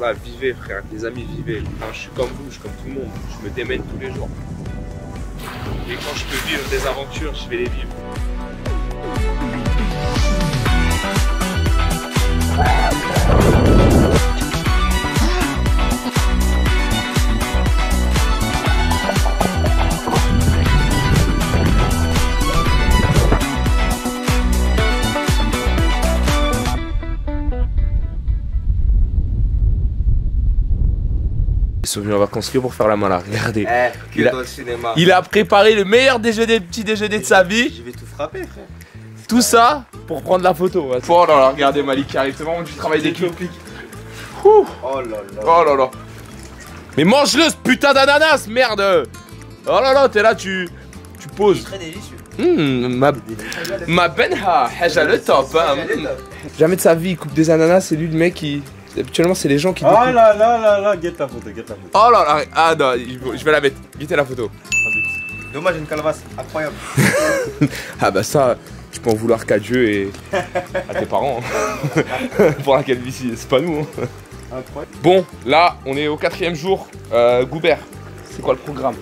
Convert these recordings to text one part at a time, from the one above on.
Voilà, vivez frère, les amis, vivez. Enfin, je suis comme vous, je suis comme tout le monde. Je me démène tous les jours. Et quand je peux vivre des aventures, je vais les vivre. Ils sont venus en vacances que pour faire la malade, regardez. Il a préparé le meilleur petit déjeuner de sa vie. Je vais tout frapper frère. Tout ça pour prendre la photo. Oh là là, regardez Malik qui arrive, c'est vraiment du travail d'équipe. Oh là là. Oh là là. Mais mange-le ce putain d'ananas, merde. Oh là là, t'es là, tu poses. Très délicieux. Ma benha, haja le top. Hein. Jamais de sa vie il coupe des ananas, c'est lui le mec qui... Habituellement c'est les gens qui... Oh là là là là, guette la photo, guette la photo. Oh là là, ah non, je vais la mettre, guettez la photo. Dommage, une calebasse, incroyable. Ah bah ça, tu peux en vouloir qu'à Dieu et à tes parents. Hein. Pour la calvitie, c'est pas nous. Hein. Incroyable. Bon, là, on est au 4e jour. Goubert, c'est quoi le programme?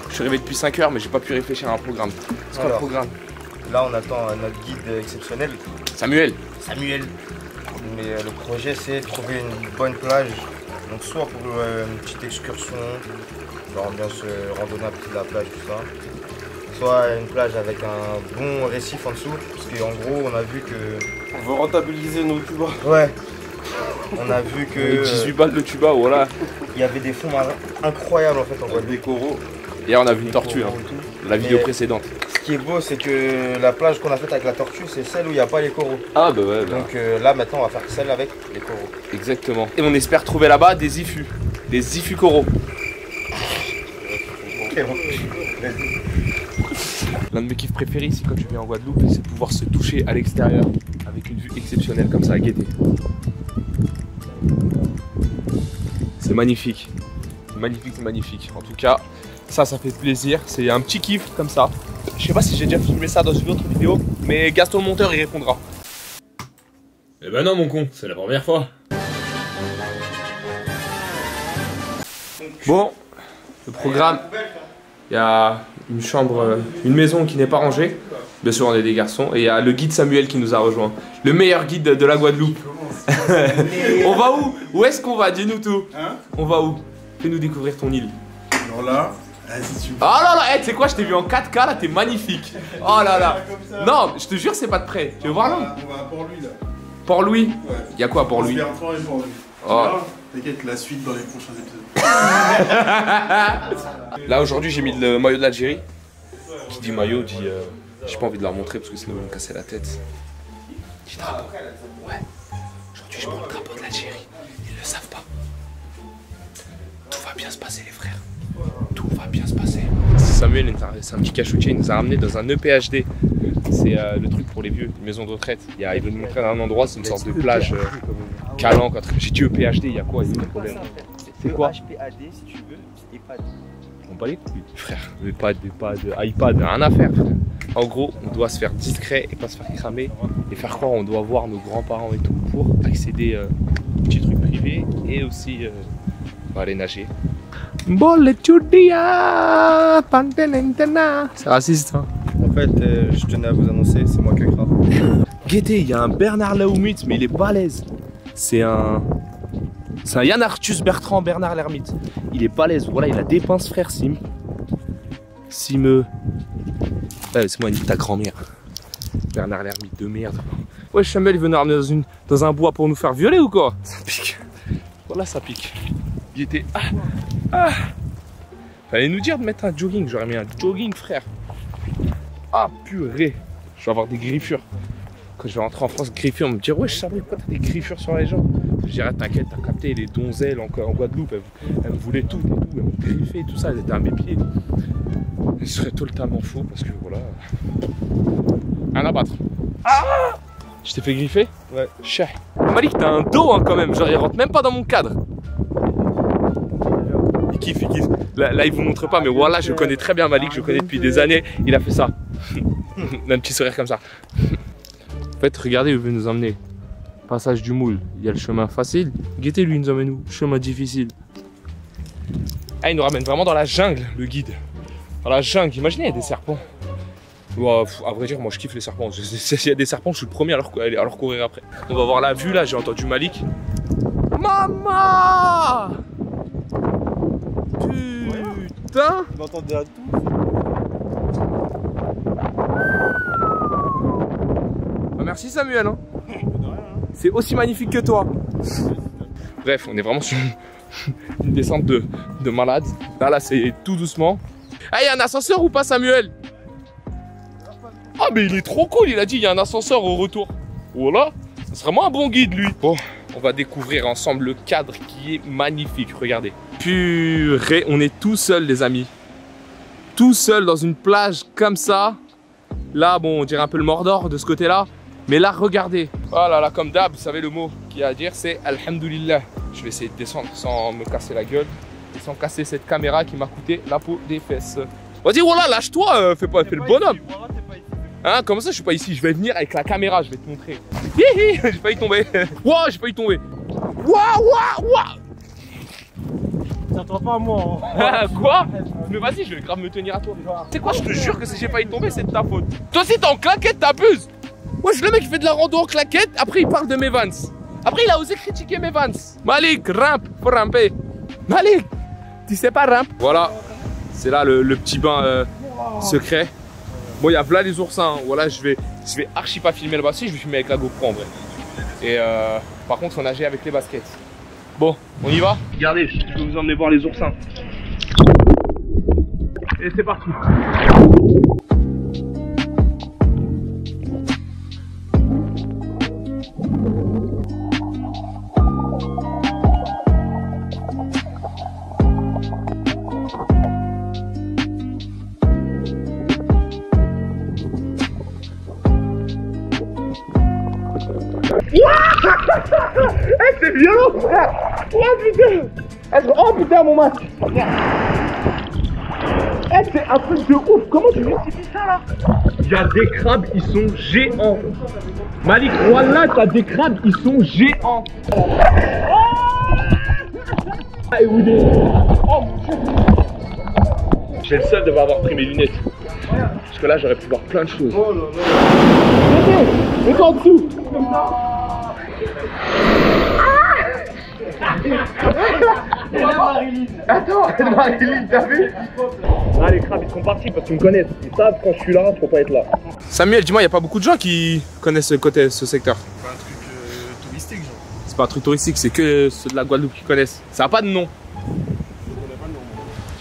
Je suis arrivé depuis 5 heures mais j'ai pas pu réfléchir à un programme. C'est quoi le programme? Là on attend notre guide exceptionnel. Samuel. Mais le projet c'est de trouver une bonne plage. Donc soit pour une petite excursion, genre ambiance randonnée de la plage, tout ça. Soit une plage avec un bon récif en dessous. Parce qu'en gros on a vu que... On veut rentabiliser nos tubas. Ouais. On a vu que... 18 balles de tuba, voilà. Il y avait des fonds marins incroyables en fait en Guadeloupe. Des coraux. Hier on a vu une tortue, hein. La vidéo précédente. Ce qui est beau c'est que la plage qu'on a faite avec la tortue c'est celle où il n'y a pas les coraux. Ah bah ouais. Donc là maintenant on va faire celle avec les coraux. Exactement. Et on espère trouver là-bas des ifus. Des ifus coraux. Ok, bon. L'un de mes kiffs préférés ici quand tu viens en Guadeloupe, c'est de pouvoir se toucher à l'extérieur avec une vue exceptionnelle comme ça à Guété. C'est magnifique. C'est magnifique, c'est magnifique. En tout cas, ça fait plaisir. C'est un petit kiff comme ça. Je sais pas si j'ai déjà filmé ça dans une autre vidéo, mais Gaston le monteur y répondra. Eh ben non mon con, c'est la première fois. Bon, le programme, il y a une chambre, une maison qui n'est pas rangée. Bien sûr on est des garçons. Et il y a le guide Samuel qui nous a rejoint. Le meilleur guide de la Guadeloupe. On va où? Où est-ce qu'on va? Dis-nous tout. Hein? On va où? Fais-nous découvrir ton île. Alors là, vas-y tu... Oh là là, hey, tu sais quoi, je t'ai vu en 4K là, t'es magnifique. Oh là là. Non, je te jure c'est pas de près. Tu veux voir là? On va à Port-Louis là. Port-Louis? Ouais. Il y a quoi à Port-Louis? Bertrand et Port-Louis. Oh. T'inquiète, la suite dans les prochains épisodes. Là aujourd'hui j'ai mis le maillot de l'Algérie. Qui dit maillot dit j'ai pas envie de leur montrer parce que sinon ils vont me casser la tête. Dit drapeau. Ouais. Aujourd'hui je prends le drapeau de l'Algérie. Ils le savent pas. Tout va bien se passer les frères. Tout va bien se passer. Samuel, c'est un petit cachoutier, il nous a ramené dans un EPHD. C'est le truc pour les vieux, une maison de retraite. Il veut nous montrer un endroit, c'est une sorte de plage calanque. J'ai dit EPHD, il y a quoi? Il y a un problème. C'est quoi? HPAD si tu veux, EHPAD. On bat les couilles, frère. EHPAD, iPad, rien à faire. En gros, on doit se faire discret et pas se faire cramer et faire croire on doit voir nos grands-parents et tout pour accéder aux petits trucs privés et aussi aller nager. C'est raciste, hein. En fait, je tenais à vous annoncer, c'est moi qui ai grave. Guettez, il y a un Bernard Laoumit, mais il est balèze. C'est un Yann Arthus Bertrand Bernard l'ermite. Il est balèze, voilà, il a des pinces frère Sim. C'est moi, nique ta grand-mère. Bernard l'ermite de merde. Ouais, Samuel, il veut nous ramener dans un bois pour nous faire violer ou quoi? Ça pique. Voilà, ça pique. Il était... Fallait nous dire de mettre un jogging, j'aurais mis un jogging frère. Ah purée. Je vais avoir des griffures. Quand je vais rentrer en France, griffures, on me dit ouais, je savais pourquoi t'as des griffures sur les gens. Je dirais t'inquiète, t'as capté les donzelles en Guadeloupe, elles me voulaient tout et tout, elles me griffaient tout ça, elles étaient à mes pieds. Je serais totalement faux parce que voilà. Rien à battre. Ah, je t'ai fait griffer? Ouais. Chais. Malik, t'as un dos hein, quand même, genre il rentre même pas dans mon cadre. Il kiffe, il kiffe. Là il vous montre pas, mais voilà, je connais très bien Malik, je connais depuis des années, il a fait ça. Un petit sourire comme ça. En fait, regardez où il veut nous emmener. Passage du Moule, il y a le chemin facile. Guettez, lui, il nous emmène où? Chemin difficile. Ah, il nous ramène vraiment dans la jungle, le guide. Dans la jungle, imaginez, il y a des serpents. Wow, à vrai dire, moi je kiffe les serpents. S'il y a des serpents, je suis le premier à leur courir après. On va voir la vue là, j'ai entendu Malik. Maman! Putain! On entendait à tout. Bah, merci Samuel. Hein. C'est aussi magnifique que toi. Bref, on est vraiment sur une descente de malade. Là, c'est tout doucement. Ah, il y a un ascenseur ou pas, Samuel? Ah, mais il est trop cool. Il a dit il y a un ascenseur au retour. Voilà, c'est vraiment un bon guide, lui. Bon, on va découvrir ensemble le cadre qui est magnifique. Regardez. Purée, on est tout seul, les amis. Tout seul dans une plage comme ça. Là, bon, on dirait un peu le Mordor de ce côté-là. Mais là, regardez. Oh là là, comme d'hab, vous savez le mot qu'il y a à dire, c'est Alhamdulillah. Je vais essayer de descendre sans me casser la gueule et sans casser cette caméra qui m'a coûté la peau des fesses. Vas-y, voilà, lâche-toi, fais le bonhomme. Hein, comment ça, je suis pas ici? Je vais venir avec la caméra, je vais te montrer. Hihi, j'ai failli tomber. Wouah, j'ai failli tomber. Wouah, wouah, wouah. Tiens-toi pas à moi. Quoi? Mais vas-y, je vais grave me tenir à toi. Tu sais quoi, je te jure que si j'ai failli tomber, c'est de ta faute. Toi aussi, t'es en claquette, t'abuses. Moi, je le mec qui fait de la rando en claquette, après il parle de mes Vans. Après, il a osé critiquer mes Vans. Malik, rampe, faut ramper. Malik, tu sais pas rampe? Voilà, c'est là le petit bain secret. Bon, il y a là les oursins. Hein. Voilà, je vais archi pas filmer là-bas. Si, je vais filmer avec la GoPro en vrai. Et par contre, faut nager avec les baskets. Bon, on y va? Regardez, je vais vous emmener voir les oursins. Et c'est parti. C'est violent, frère! Oh putain, mon match! C'est un truc de ouf! Comment tu justifies ça là? Il y a des crabes, ils sont géants! Malik, voilà, t'as des crabes, ils sont géants! Oh mon dieu! J'ai le seul de pas avoir pris mes lunettes. Parce que là, j'aurais pu voir plein de choses. Oh là là! Mets-toi en dessous! Attends, Marilyn, t'as vu? Ah, les crabes ils sont partis parce qu'ils me connaissent. Ils savent quand je suis là, faut pas être là. Samuel, dis-moi, il n'y a pas beaucoup de gens qui connaissent ce secteur. C'est pas un truc touristique, genre. C'est pas un truc touristique, c'est que ceux de la Guadeloupe qui connaissent. Ça n'a pas de nom.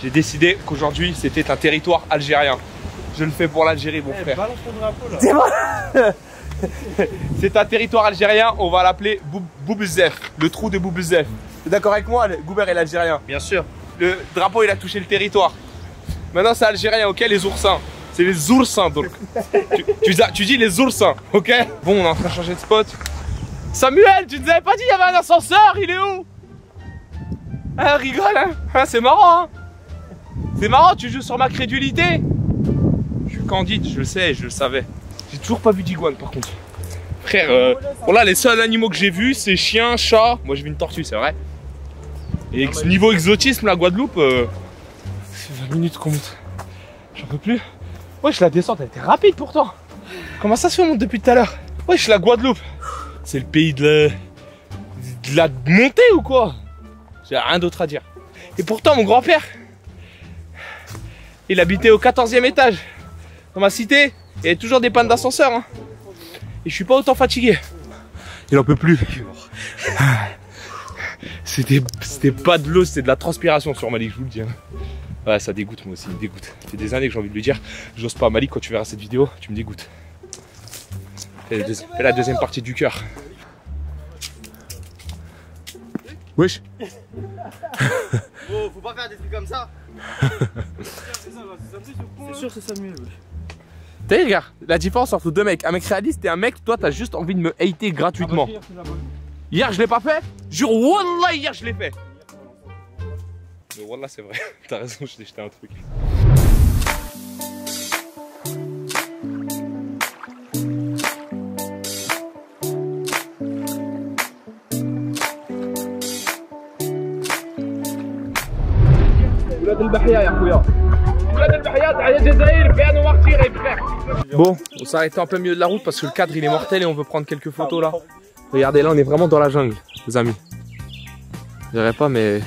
J'ai décidé qu'aujourd'hui c'était un territoire algérien. Je le fais pour l'Algérie, mon frère. Balance ton drapeau là. C'est un territoire algérien, on va l'appeler Boubezef, le trou de Boubezef. T'es d'accord avec moi, Gouber est l'Algérien? Bien sûr. Le drapeau il a touché le territoire. Maintenant c'est algérien, ok, les oursins. C'est les oursins donc. tu dis les oursins, ok? Bon, on est en train de changer de spot. Samuel, tu nous avais pas dit qu'il y avait un ascenseur, il est où? Ah, rigole, hein, c'est marrant, hein. C'est marrant, tu joues sur ma crédulité. Je suis candide, je le sais, je le savais. J'ai toujours pas vu d'iguane par contre. Frère, voilà, les seuls animaux que j'ai vus, c'est chien, chat. Moi j'ai vu une tortue, c'est vrai. Et niveau exotisme, la Guadeloupe, c'est 20 minutes qu'on monte. J'en peux plus. Wesh, la descente elle était rapide pourtant. Comment ça se fait, on monte depuis tout à l'heure? Wesh, la Guadeloupe, c'est le pays de la montée ou quoi? J'ai rien d'autre à dire. Et pourtant, mon grand-père, il habitait au 14e étage. Dans ma cité, il y avait toujours des pannes d'ascenseur. Hein. Et je suis pas autant fatigué. Il en peut plus. C'était pas de l'eau, c'était de la transpiration sur Malik, je vous le dis. Hein. Ouais, ça dégoûte, moi aussi, il me dégoûte. Ça fait des années que j'ai envie de lui dire. J'ose pas, Malik, quand tu verras cette vidéo, tu me dégoûtes. Fais la deuxième partie du cœur. Wesh. Oh, faut pas faire des trucs comme ça. C'est sûr, c'est Samuel. T'as vu, regarde, la différence entre deux mecs. Un mec réaliste et un mec, toi, t'as juste envie de me hater gratuitement. Hier, je l'ai pas fait. Jure, wallah, hier, je l'ai fait. Mais wallah, c'est vrai. T'as raison, je t'ai jeté un truc. Bon, on s'est arrêté en plein milieu de la route parce que le cadre il est mortel et on veut prendre quelques photos là. Regardez, là on est vraiment dans la jungle, les amis. Je dirais pas, mais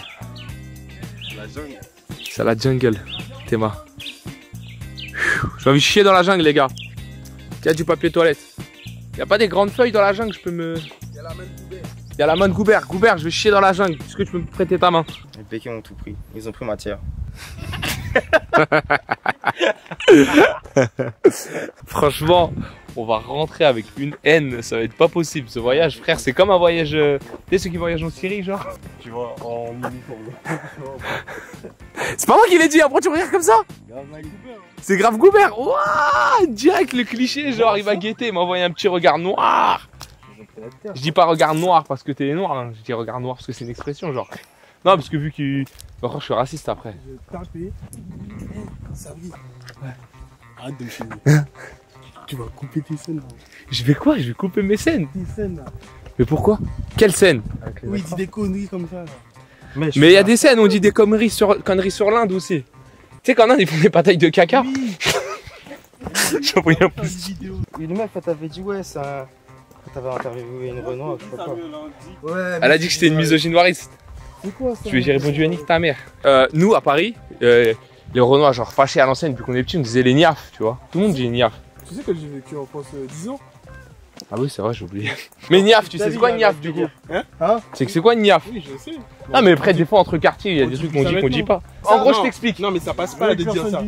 c'est la jungle, Théma. J'ai envie de chier dans la jungle, les gars. Il y a du papier toilette. Il n'y a pas des grandes feuilles dans la jungle, je peux me... Il y a la main de Goubert. Il y a la main de Goubert. Goubert, je vais chier dans la jungle. Est-ce que tu peux me prêter ta main? Les Pékins ont tout pris. Ils ont pris matière. Franchement, on va rentrer avec une haine. Ça va être pas possible ce voyage, frère. C'est comme un voyage... Tu sais, ceux qui voyagent en Syrie, genre. Tu vois, en uniforme. C'est pas moi qui l'ai dit, après tu me regardes comme ça. C'est grave Goubert. Ouah, direct le cliché, genre il va guetter, il m'a envoyé un petit regard noir. Je dis pas regard noir parce que t'es noir, hein. Je dis regard noir parce que c'est une expression, genre. Non, parce que vu qu'il... Encore je suis raciste après. Je vais taper. Ça oui. Ouais. Arrête de me filmer. Tu vas couper tes scènes. Je vais quoi? Je vais couper mes scènes. Tes scènes là. Mais pourquoi? Quelle scène? Oui, dis des conneries comme ça. Là. Mais il y a des scènes où on dit des conneries sur l'Inde aussi. Tu sais qu'en Inde ils font des batailles de caca. Oui. J'ai envoyé un plus. Une meuf, elle t'avait dit, ouais, ça. T'avais interviewé une Renoir, je sais pas quoi. Ouais, Elle a dit que j'étais une misogynoiriste. c'est quoi ça? J'ai répondu à nique ta mère. Nous à Paris, les Renois genre fâchés à l'ancienne depuis qu'on est petit, on disait les niafs, tu vois. Tout le monde dit les niafs. Tu sais que j'ai vécu en France 10 ans? Ah oui, c'est vrai, j'ai oublié. Mais niaf, tu sais c'est quoi une niaf du coup? Hein? C'est quoi une niaf? Oui, je sais. Ah mais après des fois entre quartiers, il y a des trucs qu'on dit qu'on dit pas. En gros, je t'explique. Non, mais ça passe pas de dire ça.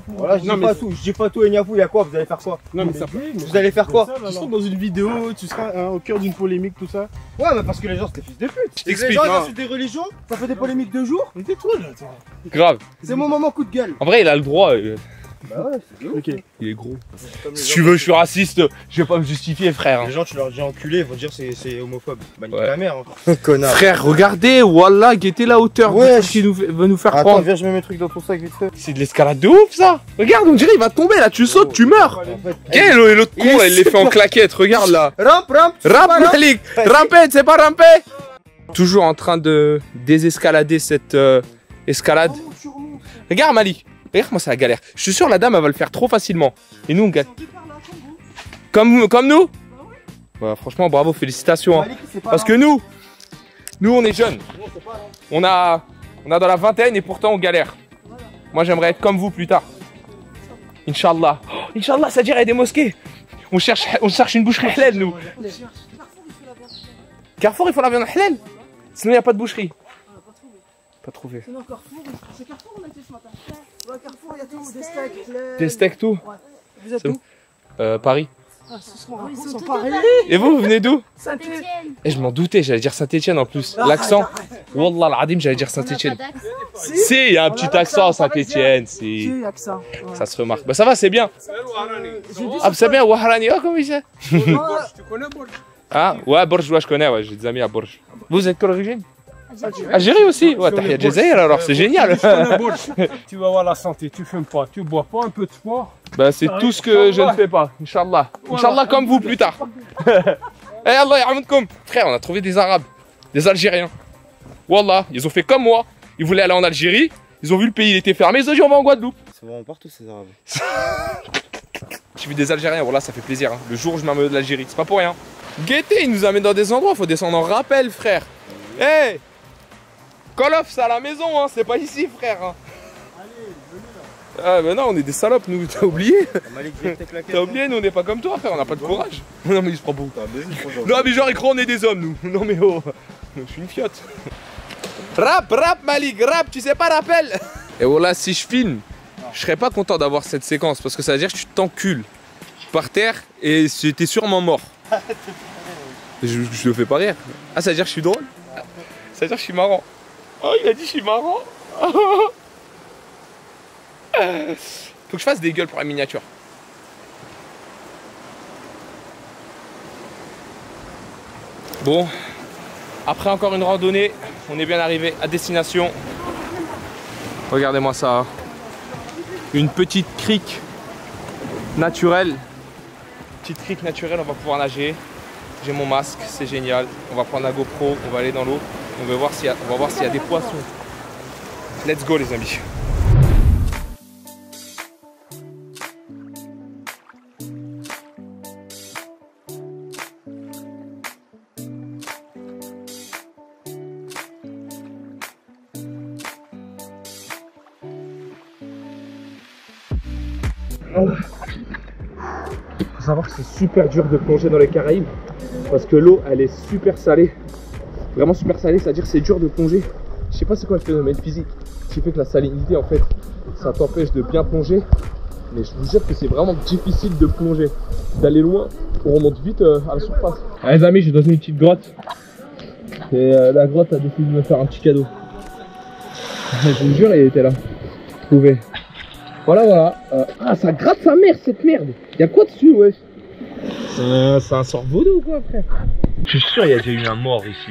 Voilà, je dis pas tout et Niafou, il y a quoi? Vous allez faire quoi? Non, mais ça Vous allez faire quoi? Tu seras dans une vidéo, tu seras au cœur d'une polémique, tout ça. Ouais, mais parce que les gens, c'est des fils de pute. Je t'explique. Les gens, Non. ils insultent des religions, ça fait des polémiques de jour. Mais tais-toi là, toi. Grave. C'est mon moment coup de gueule. En vrai, il a le droit. Bah ouais, c'est ouf. Ok. Il est gros. Si tu veux, je suis raciste. Je vais pas me justifier, frère. Les gens, tu leur dis enculé, ils vont dire c'est homophobe. Bah, nique Ouais. ta mère. Hein. Connard. Frère, regardez, wallah, guettez la hauteur Ouais, de ce qu'il va nous faire Attends, prendre. viens, je mets mes trucs dans ton sac vite fait. C'est de l'escalade de ouf ça. Regarde, on dirait il va tomber là, tu sautes, tu meurs. Quel est l'autre con là, il les fait en claquette, regarde là. Rampe, Rampe Malik, rampette, c'est pas ramper. Toujours en train de désescalader cette escalade. Regarde Malik, regarde moi c'est la galère. Je suis sûr la dame elle va le faire trop facilement. Et nous on gagne. Comme nous. Ouais, franchement bravo, félicitations. Hein. Parce que nous on est jeunes. On a dans la vingtaine et pourtant on galère. Moi j'aimerais être comme vous plus tard. Inch'Allah. Oh, Inch'Allah, ça dirait des mosquées. On cherche une boucherie halal nous. Carrefour, il faut la viande halal. Sinon il n'y a pas de boucherie. Pas trouvé. Sinon Carrefour, c'est Carrefour on a été ce matin. Ouais, Carrefour, il y a tout, des steaks. Des steaks tout. Ouais. Vous êtes où? Paris. Ah, c'est ce qu'on raconte, ils sont Paris. Et vous venez d'où? Saint-Étienne. Et je m'en doutais, j'allais dire Saint-Étienne en plus. L'accent. Wallah al-adim, j'allais dire Saint-Étienne. Si, il y a un petit accent Saint-Étienne, si. J'ai accent. Ça se remarque. Bah ça va, c'est bien. Ah, c'est bien, Wahrani, oh comment il sait? Ah, ouais, Bourges, ouais, je connais, ouais, j'ai des amis à Bourges. Vous êtes quelle origine? Algérie aussi? Ouais, Tahia Djezaïr alors, c'est génial. Tu vas avoir la santé, tu fumes pas, tu bois pas, un peu de sport. Bah c'est tout ce que je ne fais pas, Inch'Allah. Inch'Allah comme vous plus tard. Eh Allah ya'amoudkoum. Frère, on a trouvé des Arabes, des Algériens. Wallah, ils ont fait comme moi. Ils voulaient aller en Algérie, ils ont vu le pays, il était fermé, ils ont dit on va en Guadeloupe. C'est vraiment partout ces arabes. J'ai vu des Algériens, voilà, ça fait plaisir. Hein. Le jour où je m'amène de l'Algérie, c'est pas pour rien. Guettez, ils nous amènent dans des endroits, faut descendre en rappel, frère. Eh hey, Call of, c'est à la maison, hein, c'est pas ici, frère. Hein. Ah, mais non, on est des salopes, nous, t'as oublié? T'as oublié, nous, on n'est pas comme toi, frère, on n'a pas de courage. Non, mais il se prend beaucoup. Non, mais genre, écran, on est des hommes, nous. Non, mais oh, je suis une fiotte. Rap, Malik, rap, tu sais pas, rappel. Et voilà, si je filme, je serais pas content d'avoir cette séquence parce que ça veut dire que tu t'encules par terre et t'es sûrement mort. Je le fais pas rire. Ah, ça veut dire que je suis drôle? Ça veut dire que je suis marrant. Oh, il a dit que je suis marrant. Faut que je fasse des gueules pour la miniature. Bon, après encore une randonnée, on est bien arrivé à destination. Regardez-moi ça. Une petite crique naturelle. Petite crique naturelle, on va pouvoir nager. J'ai mon masque, c'est génial. On va prendre la GoPro, on va aller dans l'eau. On va voir s'il y a des poissons. Let's go les amis. Faut savoir que c'est super dur de plonger dans les Caraïbes parce que l'eau elle est super salée, vraiment super salée, c'est à dire que c'est dur de plonger. Je sais pas c'est quoi le phénomène physique qui fait que la salinité en fait ça t'empêche de bien plonger, mais je vous jure que c'est vraiment difficile de plonger, d'aller loin, on remonte vite à la surface. Allez les amis, je suis dans une petite grotte et la grotte a décidé de me faire un petit cadeau. Je vous jure, il était là, trouvé. Voilà. Ah, ça gratte sa mère cette merde. Y'a quoi dessus, wesh? C'est un sort vaudou ou quoi, frère? Je suis sûr, il y a déjà eu un mort ici.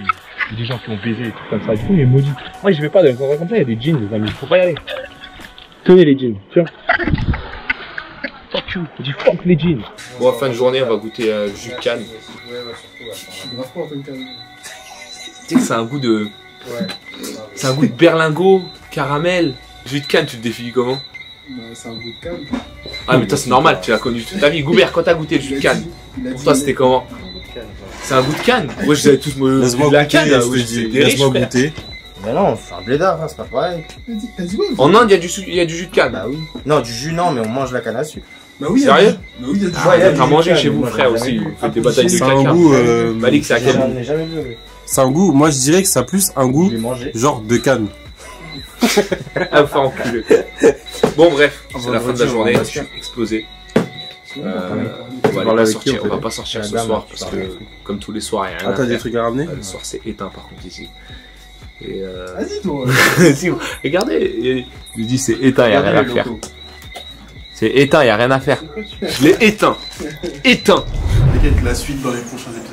Il y a des gens qui ont baisé, des trucs comme ça. Du coup, il est maudit. Moi, je vais pas dans les endroits comme ça, il y a des djinns, les amis. Faut pas y aller. Tenez les djinns, tiens. Fuck you, on dit fuck les djinns. Bon, fin de journée, on va goûter jus de canne. Tu sais que c'est un goût de. C'est un goût de berlingot, caramel. Jus de canne, tu te définis comment? C'est un goût de canne. Ah mais toi c'est normal, tu l'as connu toute ta vie. Goubert, quand t'as goûté le jus de canne, pour toi c'était comment? C'est un goût de canne. Moi je tous laisse-moi la goûter, canne, laisse-moi goûter. Mais non, c'est un blédard, hein, c'est pas pareil. En Inde il y a du jus de canne. Bah oui. Non, du jus non, mais on mange la canne à sucre. Bah oui, sérieux? Bah oui, il y a du Ah, t'as mangé chez vous frère aussi, vous faites des batailles de C'est un caca. goût, Malik c'est à quel goût? J'en ai jamais vu. c'est un goût, moi je dirais que ça a plus un goût Je l'ai mangé. genre de canne. Ah vous faire enculer. Bon bref, c'est la fin de la journée, je suis explosé. On va pas sortir ce soir parce que comme tous les soirs il y a rien Ah, à t'as des faire. trucs à ramener? Le soir c'est éteint par contre ici. Et Vas-y, toi. si, regardez, je lui dis c'est éteint, il n'y a rien à faire. C'est éteint, il n'y a rien à faire. Je l'ai éteint. Éteint. T'inquiète, la suite dans les prochains épisodes.